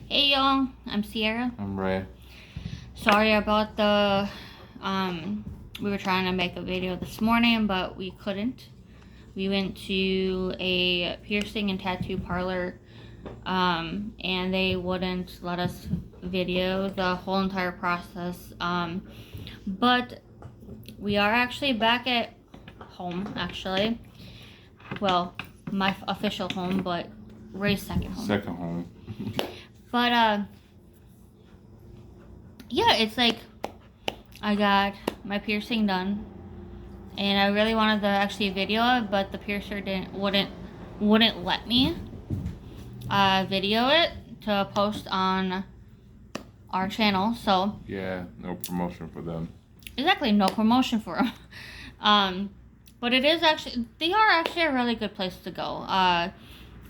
Hey y'all, I'm Sierra. I'm Ray. Sorry about the we were trying to make a video this morning, but we couldn't. We went to a piercing and tattoo parlor, and they wouldn't let us video the whole entire process. But we are actually back at home, actually. Well, my official home, but Ray's second home. Second home. But yeah, it's like I got my piercing done, and I really wanted to actually video it, but the piercer wouldn't let me video it to post on our channel. So Yeah, no promotion for them. exactly, no promotion for them. But they are actually a really good place to go.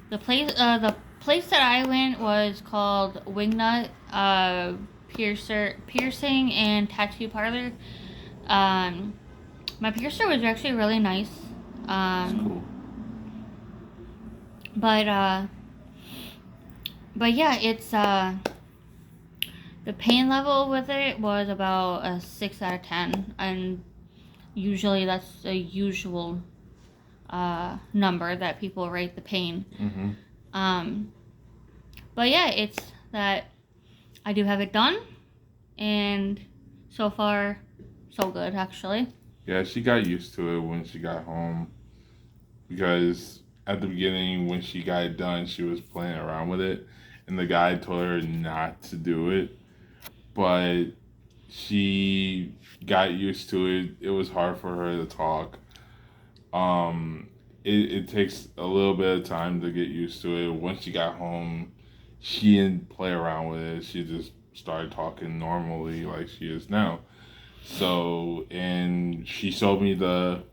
The place that I went was called Wingnut Piercing and Tattoo Parlor. My piercer was actually really nice. It's cool. But yeah, it's the pain level with it was about a 6 out of 10, and usually that's a usual number that people rate the pain. Mm-hmm. But yeah, it's that I do have it done, and so far, so good, actually. Yeah, she got used to it when she got home, because at the beginning when she got it done, she was playing around with it, and the guy told her not to do it, but she got used to it. It was hard for her to talk. It takes a little bit of time to get used to it. Once she got home, she didn't play around with it. She just started talking normally like she is now. So, and she showed me the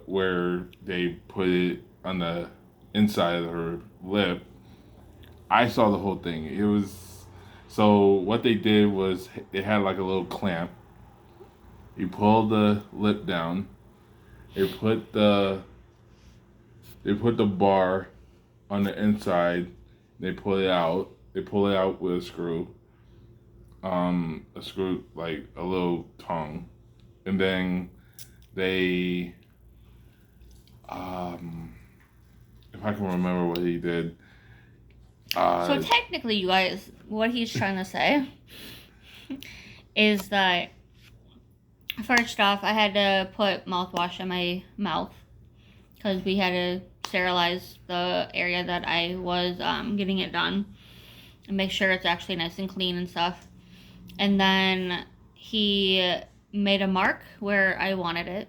where they put it on the inside of her lip. I saw the whole thing. It was, so what they did was it had like a little clamp. You pull the lip down. They put the bar on the inside. They pull it out. They pull it out with a screw. A screw, like a little tongue, and then they, if I can remember what he did. So technically, you guys, what he's trying to say is that first off, I had to put mouthwash in my mouth because we had to sterilize the area that I was getting it done and make sure it's actually nice and clean and stuff. And then he made a mark where I wanted it,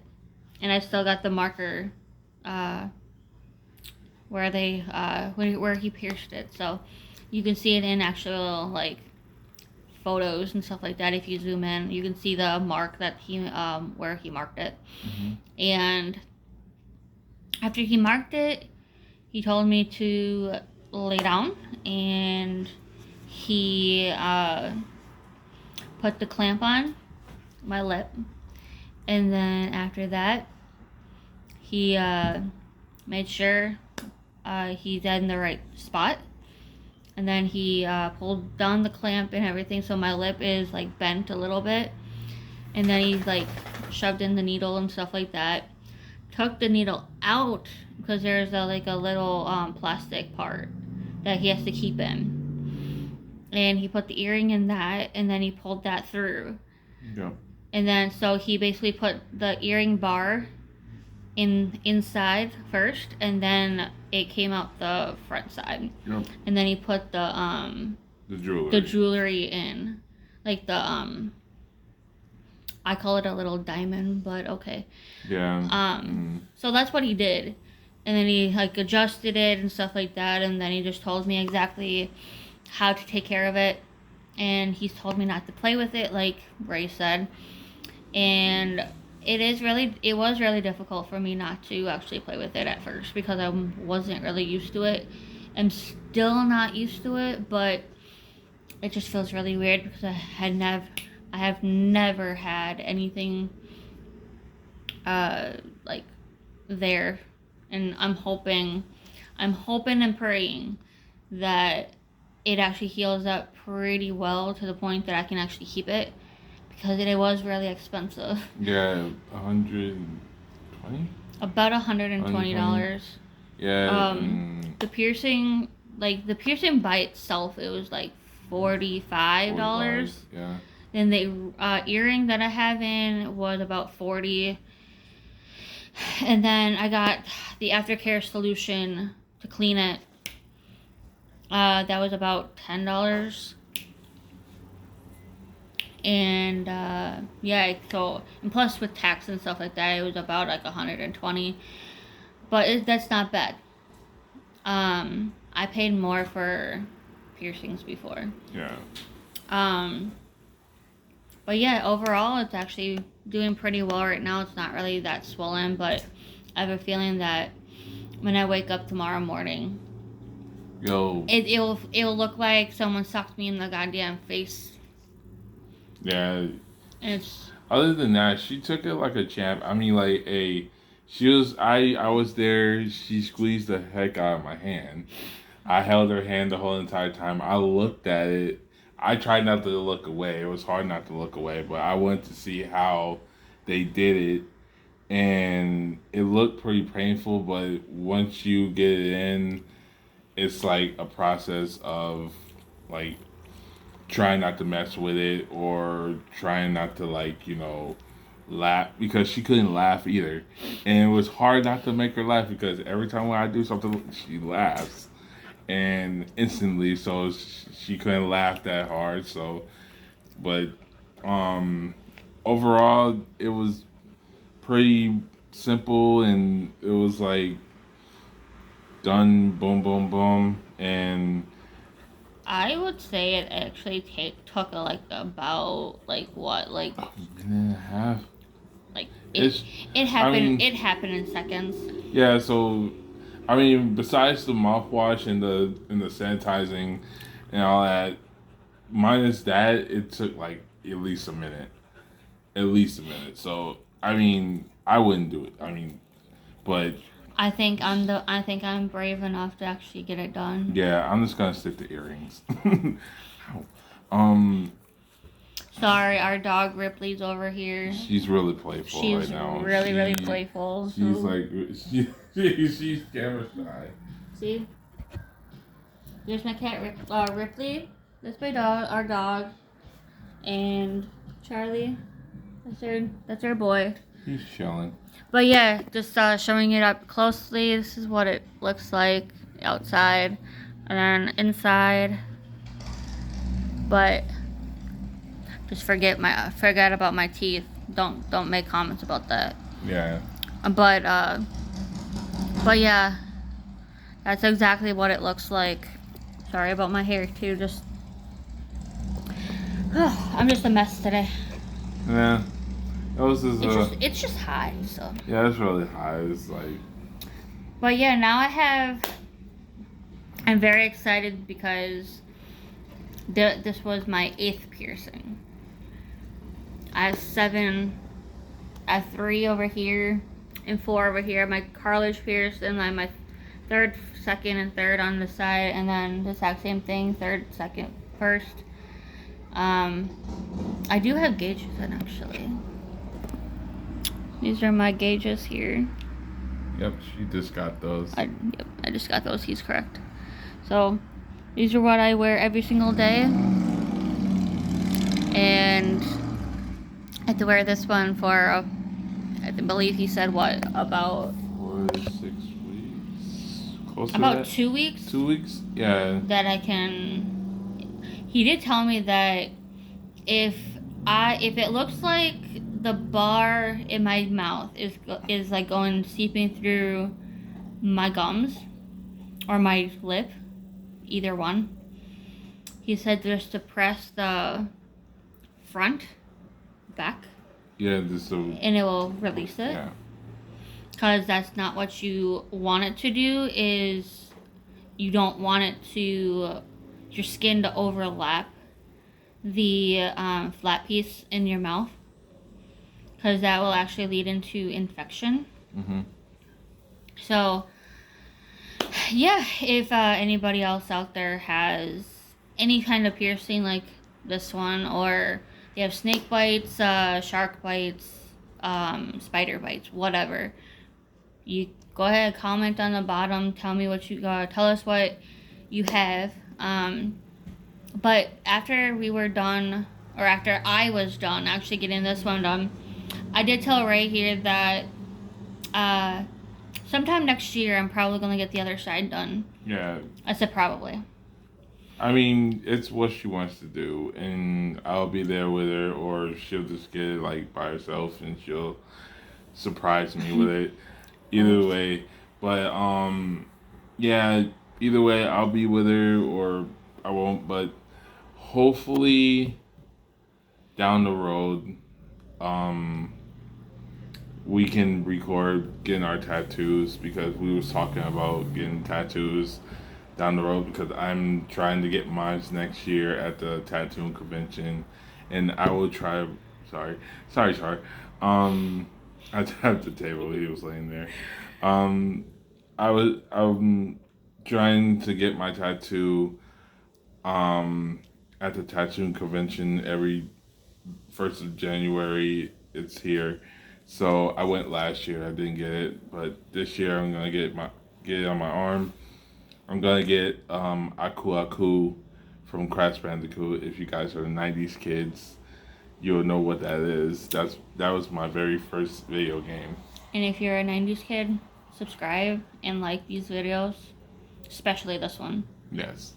and I still got the marker where he pierced it, so you can see it in actual like photos and stuff like that. If you zoom in, you can see the mark that he where he marked it. Mm-hmm. And after he marked it, he told me to lay down, and he put the clamp on my lip, and then after that he made sure he's in the right spot, and then he pulled down the clamp and everything, so my lip is like bent a little bit, and then he like shoved in the needle and stuff like that, took the needle out because there's a little plastic part that he has to keep in, and he put the earring in that, and then he pulled that through. Yeah. And then so he basically put the earring bar inside first, and then it came out the front side. Yep. And then he put the jewelry in, like the I call it a little diamond, but okay. Yeah. So that's what he did, and then he like adjusted it and stuff like that, and then he just told me exactly how to take care of it, and he's told me not to play with it, like Ray said, and it was really difficult for me not to actually play with it at first because I wasn't really used to it. I'm still not used to it, but it just feels really weird because I have never had anything like there, and I'm hoping and praying that it actually heals up pretty well to the point that I can actually keep it because it was really expensive. Yeah, 120. About $120. Yeah, The piercing, like the piercing by itself, it was like $45. 45, yeah. Then the earring that I have in was about 40. And then I got the aftercare solution to clean it. That was about $10. And yeah, so and plus with tax and stuff like that, it was about like 120. But that's not bad. I paid more for piercings before. Yeah. But yeah, overall, it's actually doing pretty well right now. It's not really that swollen, but I have a feeling that when I wake up tomorrow morning, Yo. it'll look like someone sucked me in the goddamn face. Yeah. It's Other than that, she took it like a champ. I mean, like I was there. She squeezed the heck out of my hand. I held her hand the whole entire time. I looked at it. I tried not to look away. It was hard not to look away, but I wanted to see how they did it, and it looked pretty painful. But once you get it in, it's like a process of like trying not to mess with it or trying not to laugh because she couldn't laugh either, and it was hard not to make her laugh because every time when I do something she laughs and instantly, so she couldn't laugh that hard. So but um overall it was pretty simple, and it was like done, boom boom boom. And I would say it actually took like about like what like a minute and a half. like It's it I happened mean, it happened in seconds. yeah, so I mean, besides the mouthwash and the sanitizing and all that, minus that, it took like at least a minute. At least a minute. So I mean, I wouldn't do it. I mean, but I think I'm brave enough to actually get it done. yeah, I'm just gonna stick to earrings. Ow. um, Sorry, our dog Ripley's over here. she's really playful She's right now. really playful. She's So- like she's camera shy. See? There's my cat Ripley. That's my dog, our dog. And Charlie. That's our boy. He's chilling. But yeah, just showing it up closely. This is what it looks like outside and then inside. But just forget about my teeth. Don't make comments about that. Yeah. But yeah, that's exactly what it looks like. Sorry about my hair too. Just I'm just a mess today. Yeah. That was just It's just hot. So. yeah, it's really high. It's like But yeah, now I'm very excited because this was my 8th piercing. I have 7, I have 3 over here and 4 over here. My cartilage pierced, and then my 3rd, 2nd, and 3rd on the side, and then the exact same thing, 3rd, 2nd, 1st. I do have gauges in actually. These are my gauges here. yep, she just got those. I just got those. He's correct. So, these are what I wear every single day. And I have to wear this one for, I believe he said what, about... 4 to 6 weeks. Close to About that? 2 weeks? 2 weeks? Yeah. That I can... He did tell me that if it looks like the bar in my mouth is like seeping through my gums or my lip, either one. He said just to press the front, back, Yeah, this and it will release it. yeah. Because that's not what you want it to do. Is you don't want it to your skin to overlap the flat piece in your mouth, because that will actually lead into infection. Mhm. So, yeah, if anybody else out there has any kind of piercing like this one, or they have snake bites, shark bites, spider bites, whatever, you go ahead, comment on the bottom, tell me what you tell us what you have. But after we were done, or after I was done actually getting this one done, I did tell Ray here that uh, sometime next year I'm probably gonna get the other side done. Yeah. I said probably. I mean, it's what she wants to do, and I'll be there with her, or she'll just get it like by herself, and she'll surprise me with it. Either way, but yeah, either way, I'll be with her, or I won't. But hopefully, down the road, um, we can record getting our tattoos, because we was talking about getting tattoos down the road, because I'm trying to get mine next year at the tattoo convention, and I will try. Sorry, Char. I tapped the table. He was laying there. Um, I'm trying to get my tattoo at the tattoo convention every 1st of January. It's here. So I went last year. I didn't get it, but this year I'm gonna get it on my arm. I'm gonna get Aku Aku from Crash Bandicoot. If you guys are '90s kids, you'll know what that is. That was my very first video game. And if you're a 90s kid, subscribe and like these videos, especially this one. Yes.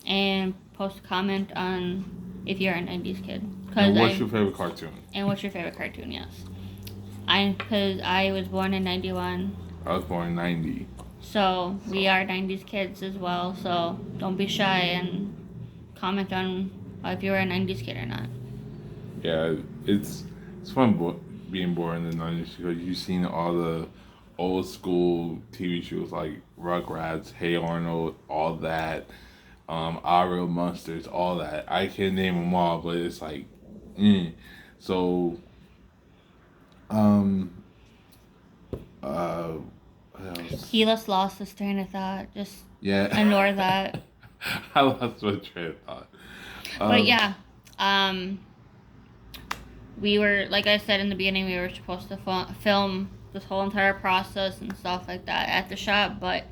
And post a comment on if you're a 90s kid. And what's your favorite cartoon? And what's your favorite cartoon, yes. Because I was born in 91. I was born in '90. So we are 90s kids as well. So don't be shy and comment on if you're a 90s kid or not. Yeah, it's fun being born in the '90s, because you've seen all the old school TV shows like Rugrats, Hey Arnold, all that, Our Real Monsters, all that. I can't name them all, but it's like, so, what else? He just lost his train of thought. Just Yeah. ignore that. I lost my train of thought. But yeah, we were, like I said in the beginning, we were supposed to film this whole entire process and stuff like that at the shop, but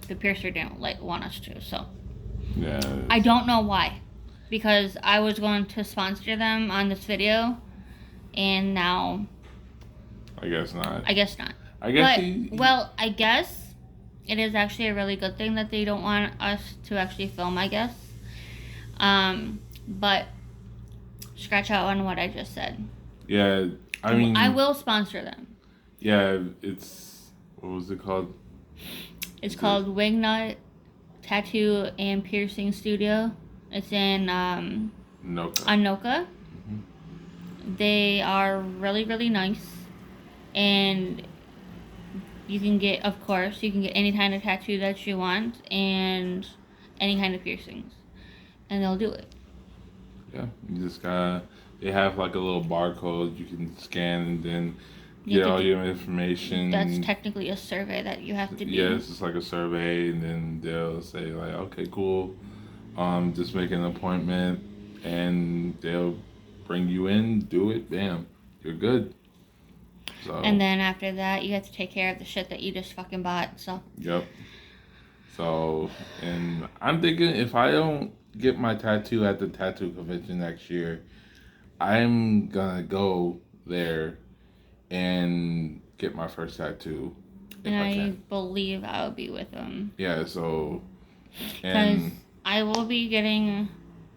the piercer didn't want us to. So Yeah. I don't know why, because I was going to sponsor them on this video, and now I guess not. I guess not. I guess Well, I guess it is actually a really good thing that they don't want us to actually film, I guess. But scratch out on what I just said. Yeah, I mean, I will sponsor them. Yeah, what was it called? It's called Wingnut Tattoo and Piercing Studio. It's in Noka. Anoka. They are really, really nice. And you can get any kind of tattoo that you want and any kind of piercings. And they'll do it. Yeah, you just they have like a little barcode you can scan, and then get all your information. That's technically a survey that you have to do. Yeah, it's just like a survey, and then they'll say like, okay, cool, just make an appointment, and they'll bring you in, do it, bam, you're good. So. And then after that, you have to take care of the shit that you just fucking bought. So. Yep. So, and I'm thinking if I don't get my tattoo at the tattoo convention next year, I'm gonna go there and get my first tattoo. And I believe I'll be with them. Yeah, so. Because I will be getting,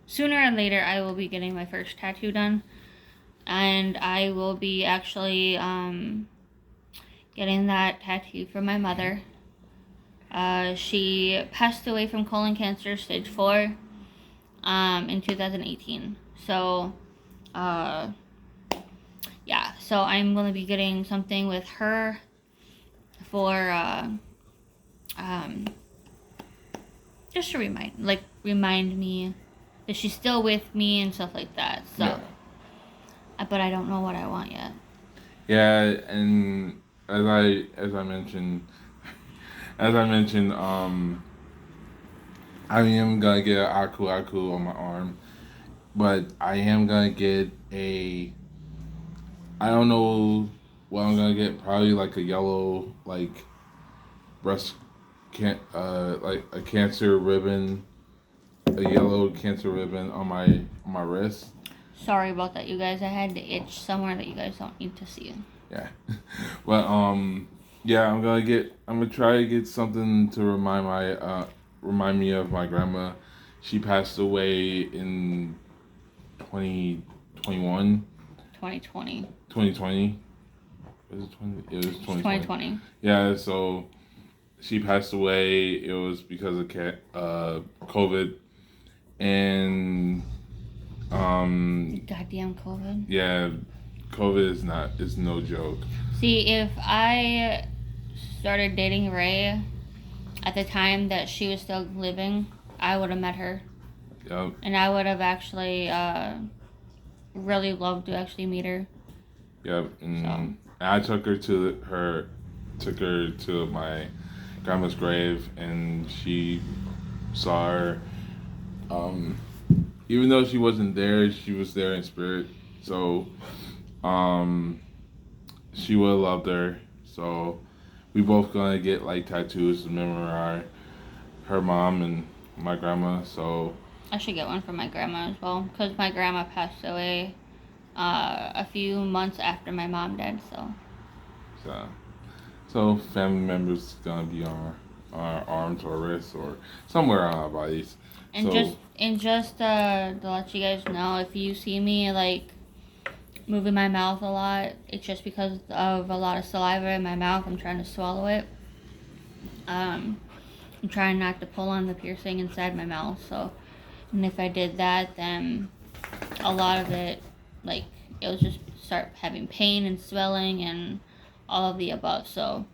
sooner or later, I will be getting my first tattoo done. And I will be actually getting that tattoo from my mother. She passed away from colon cancer, stage 4, in 2018. So, yeah, so I'm going to be getting something with her for, just to remind me that she's still with me and stuff like that. So, yeah. But I don't know what I want yet. Yeah, and as I mentioned, I am gonna get an Aku Aku on my arm, but I am gonna get a. I don't know what I'm gonna get. Probably like a yellow like breast like a cancer ribbon, a yellow cancer ribbon on my wrist. Sorry about that, you guys. I had to itch somewhere that you guys don't need to see. Yeah, but yeah, I'm gonna try to get something to remind me of my grandma. She passed away in 2021, 2020. 2020. Was it 20? It was 2020. 2020. Yeah, so she passed away. It was because of COVID, and Goddamn COVID. yeah, COVID is no joke. See, if I started dating Ray at the time that she was still living, I would have met her. Yep. And I would have actually really loved to actually meet her. Yep. And I took her to my grandma's grave, and she saw her. Um, Even though she wasn't there, she was there in spirit. So, um, she would have loved her. So, we both gonna get like tattoos to commemorate her mom and my grandma. So, I should get one for my grandma as well, because my grandma passed away a few months after my mom did. so, so family members gonna be on our arms or wrists or somewhere on our bodies. And So, just to let you guys know, if you see me like moving my mouth a lot, it's just because of a lot of saliva in my mouth. I'm trying to swallow it. I'm trying not to pull on the piercing inside my mouth. So, and if I did that, then a lot of it, like, it would just start having pain and swelling and all of the above. So,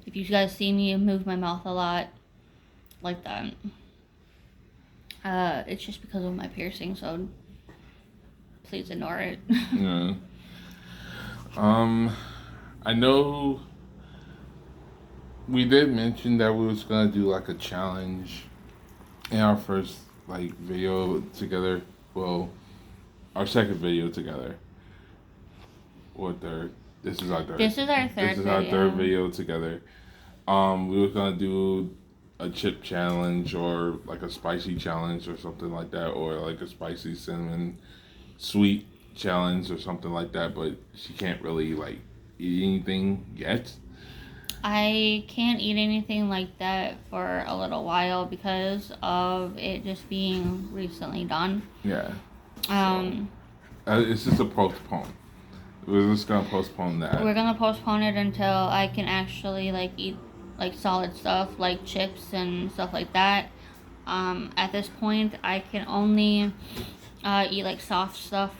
if you guys see me move my mouth a lot like that, it's just because of my piercing. So, please ignore it. yeah. I know we did mention that we was gonna do like a challenge in our first like video together. Well, our second video together. Or third. This is our third. This is our third This is our video. third video together. We were gonna do a chip challenge or like a spicy challenge or something like that, or like a spicy cinnamon sweet challenge or something like that. But she can't really like eat anything yet. I can't eat anything like that for a little while because of it just being recently done. Yeah. Um, It's just a postpone. We're just gonna postpone that. we're gonna postpone it until I can actually like eat like solid stuff like chips and stuff like that. At this point, I can only eat like soft stuff.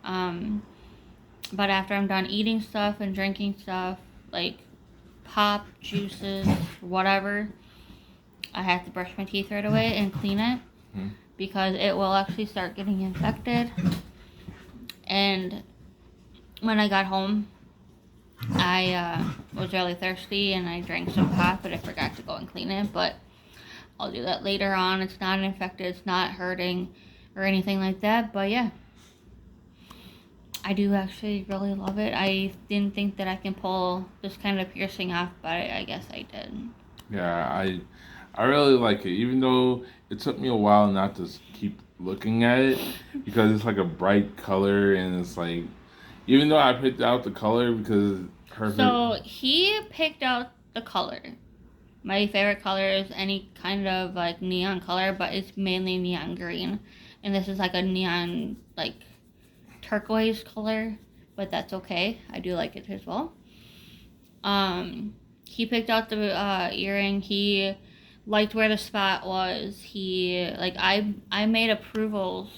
But after I'm done eating stuff and drinking stuff like pop, juices, whatever, I have to brush my teeth right away and clean it because it will actually start getting infected. And when I got home, I was really thirsty and I drank some pop, but I forgot to go and clean it. But I'll do that later on. It's not infected, it's not hurting or anything like that. But yeah, I do actually really love it. I didn't think that I can pull this kind of piercing off, but I guess I did. Yeah, I really like it, even though it took me a while not to keep looking at it because it's like a bright color and it's like, even though I picked out the color because her. So he picked out the color. My favorite color is any kind of like neon color, but it's mainly neon green, and this is like a neon like turquoise color, but that's okay. I do like it as well. He picked out the earring. He liked where the spot was. He like I made approvals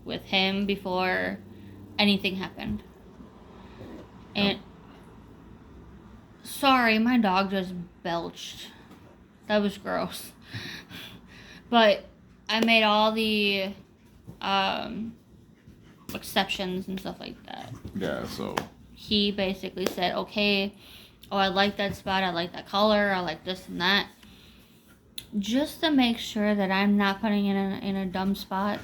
with him before anything happened. And sorry, my dog just belched. That was gross. But I made all the exceptions and stuff like that. Yeah, so He basically said, okay, oh, I like that spot, I like that color, I like this and that. just to make sure that I'm not putting in a dumb spot.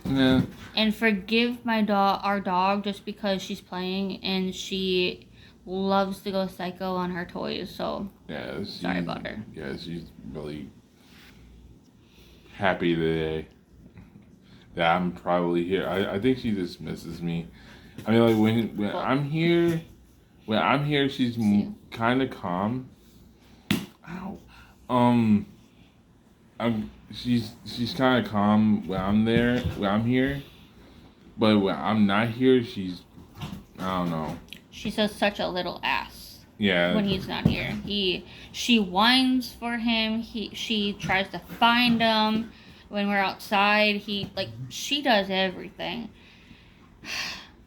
Yeah. And forgive our dog, just because she's playing and she loves to go psycho on her toys. So Yeah. sorry about her. Yeah, she's really happy today that I'm probably here. I think she just misses me. I mean, like when I'm here, she's kind of calm. Ow. She's kind of calm when I'm there, when I'm here, but when I'm not here, I don't know. She's such a little ass. Yeah. When he's not here, she whines for him. She tries to find him when we're outside. She does everything.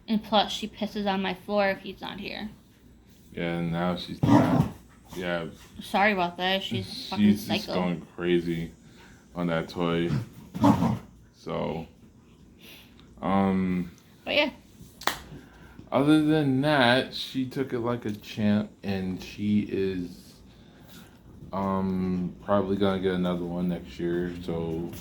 And plus, she pisses on my floor if he's not here. Yeah, now she's not. Yeah. Sorry about that. She's fucking psycho. Just going crazy on that toy. So, But yeah. Other than that, she took it like a champ, and she is probably gonna get another one next year. So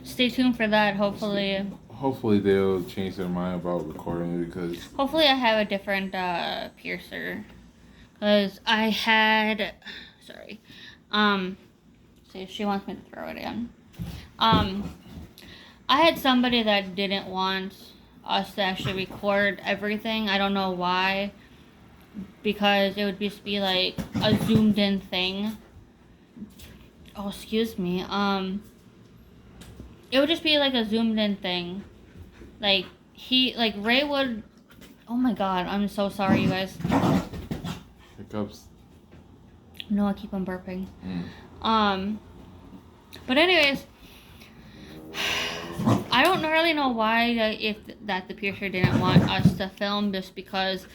Stay tuned for that. hopefully they'll change their mind about recording it, because hopefully I have a different piercer, because I had see, she wants me to throw it in. I had somebody that didn't want us to actually record everything. I don't know why, because it would just be like a zoomed in thing. Oh, excuse me. It would just be like a zoomed in thing. Like Ray would. Oh my god, I'm so sorry, you guys. hiccups. No, I keep on burping. But anyways, I don't really know why the piercer didn't want us to film, just because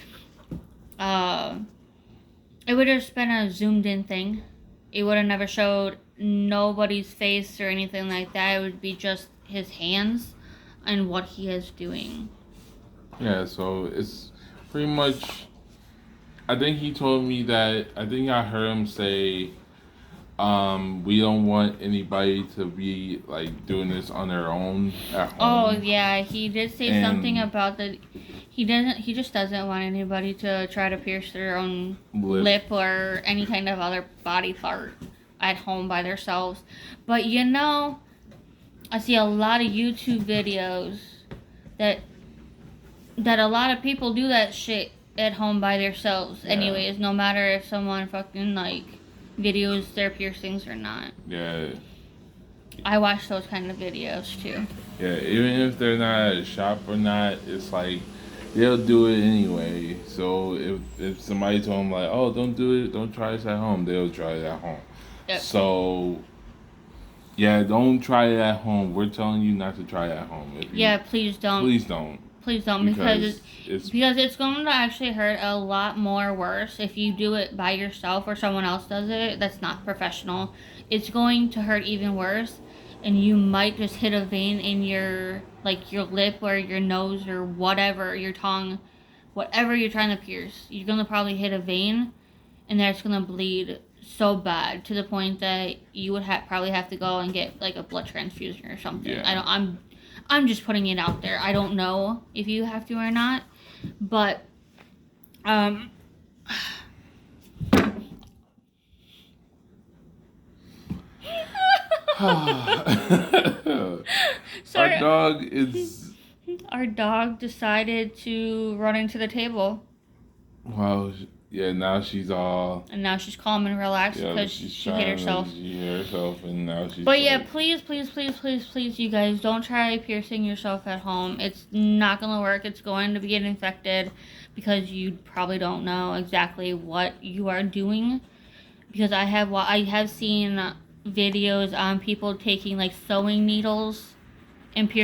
it would have just been a zoomed in thing. It would have never showed nobody's face or anything like that. It would be just his hands and what he is doing. Yeah, so it's pretty much. I think he told me that. I think I heard him say, we don't want anybody to be like doing this on their own at home. Oh yeah, he did say something about that. He just doesn't want anybody to try to pierce their own lip or any kind of other body part at home by themselves. But I see a lot of YouTube videos that a lot of people do that shit at home by themselves. Yeah. Anyways, no matter if someone fucking videos their piercings or not. Yeah. I watch those kind of videos too. Yeah, even if they're not at a shop or not, it's like they'll do it anyway. So if somebody told them like, oh, don't do it, don't try this at home, they'll try it at home. Yep. So yeah, don't try it at home. We're telling you not to try it at home. Please don't. Please don't. Please don't, because it's going to actually hurt a lot more worse if you do it by yourself or someone else does it. That's not professional. It's going to hurt even worse, and you might just hit a vein in your lip or your nose or whatever, your tongue, whatever you're trying to pierce. You're going to probably hit a vein, and that's going to bleed so bad to the point that you would probably have to go and get a blood transfusion or something. Yeah. I'm just putting it out there. I don't know if you have to or not, but Sorry. Our dog decided to run into the table. Wow. Yeah, now she's all... And now she's calm and relaxed because she hit herself. She hit herself, and now she's... But yeah, please, you guys, don't try piercing yourself at home. It's not going to work. It's going to get infected because you probably don't know exactly what you are doing. Because I have seen videos on people taking sewing needles and piercing